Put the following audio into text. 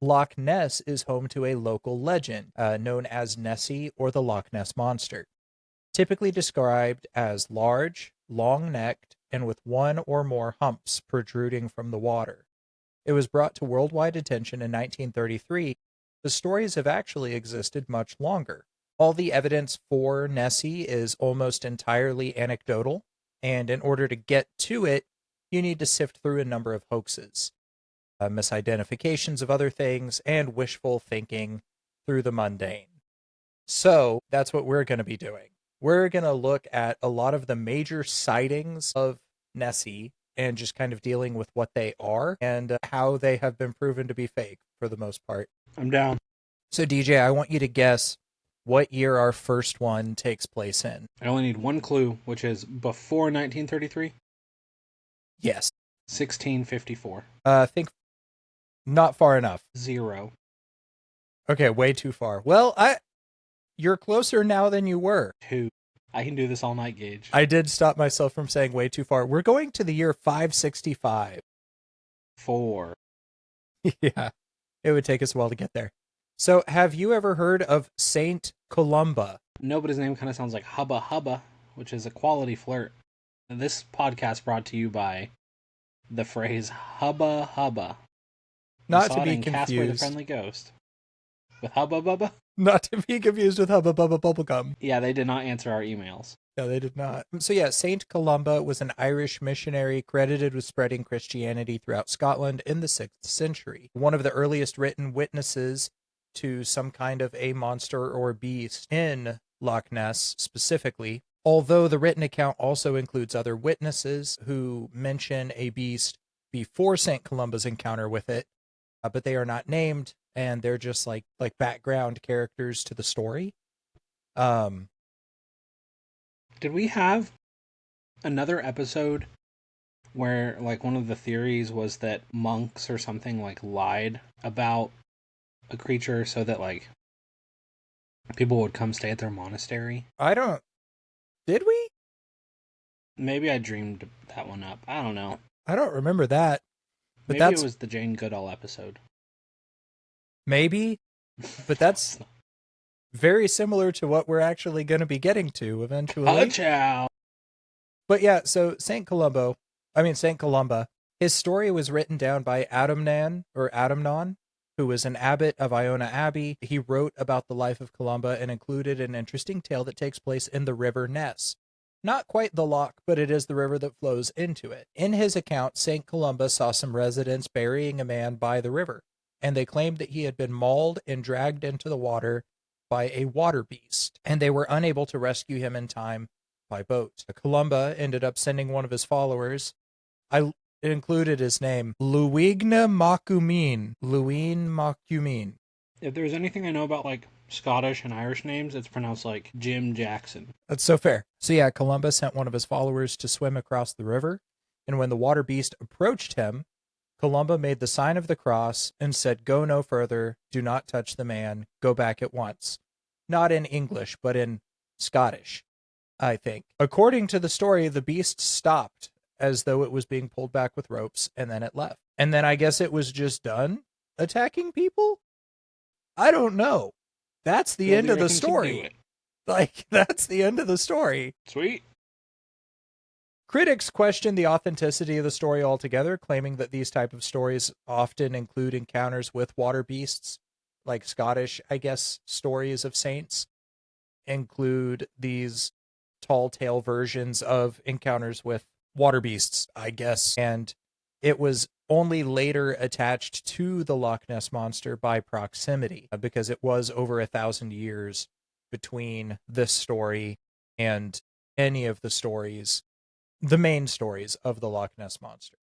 Loch Ness is home to a local legend known as Nessie or the Loch Ness Monster, typically described as large, long-necked, and with one or more humps protruding from the water. It was brought to worldwide attention in 1933. The stories have actually existed much longer. All the evidence for Nessie is almost entirely anecdotal, and in order to get to it, you need to sift through a number of hoaxes, misidentifications of other things, and wishful thinking through the mundane. So that's what we're going to be doing. We're going to look at a lot of the major sightings of Nessie and just kind of dealing with what they are and how they have been proven to be fake for the most part. I'm down. So, DJ, I want you to guess what year our first one takes place in. I only need one clue, which is before 1933? Yes. 1654. I think not far enough. 0. Okay, way too far. Well, you're closer now than you were. 2. I can do this all night, Gage. I did stop myself from saying way too far. We're going to the year 565. 4. Yeah, it would take us a while to get there. So, have you ever heard of Saint Columba? No, but his name kind of sounds like Hubba Hubba, which is a quality flirt. This podcast brought to you by the phrase Hubba Hubba. Not to be in Casper the confused. Friendly Ghost. With Hubba Bubba? Not to be confused with Hubba Bubba Bubblegum. Yeah, they did not answer our emails. No, they did not. So yeah, Saint Columba was an Irish missionary credited with spreading Christianity throughout Scotland in the 6th century. One of the earliest written witnesses to some kind of a monster or beast in Loch Ness specifically, although the written account also includes other witnesses who mention a beast before St. Columba's encounter with it, but they are not named, and they're just like background characters to the story. Did we have another episode where, like, one of the theories was that monks or something, like, lied about a creature so that, like, people would come stay at their monastery? Did we? Maybe I dreamed that one up. I don't know. I don't remember that. But Maybe it was the Jane Goodall episode. Maybe, but that's very similar to what we're actually going to be getting to eventually. Ciao. But yeah, so Saint Columba, his story was written down by Adamnan, who was an abbot of Iona Abbey. He wrote about the life of Columba and included an interesting tale that takes place in the River Ness. Not quite the loch, but it is the river that flows into it. In his account, Saint Columba saw some residents burying a man by the river, and they claimed that he had been mauled and dragged into the water by a water beast, and they were unable to rescue him in time by boat. Columba ended up sending one of his followers. I included his name, Luigna Macumin. If there's anything I know about, like, Scottish and Irish names, it's pronounced like Jim Jackson. That's so fair. So yeah, Columba sent one of his followers to swim across the river, and when the water beast approached him, Columba made the sign of the cross and said, "Go no further, do not touch the man, go back at once." Not in English, but in Scottish, I think. According to the story, the beast stopped as though it was being pulled back with ropes, and then it left. And then I guess it was just done attacking people? I don't know. That's the end of the story. Like, that's the end of the story. Sweet. Critics question the authenticity of the story altogether, claiming that these type of stories often include encounters with water beasts, like Scottish, I guess, stories of saints include these tall tale versions of encounters with water beasts, I guess. And it was only later attached to the Loch Ness Monster by proximity, because it was over 1,000 years between this story and any of the stories, the main stories of the Loch Ness Monster.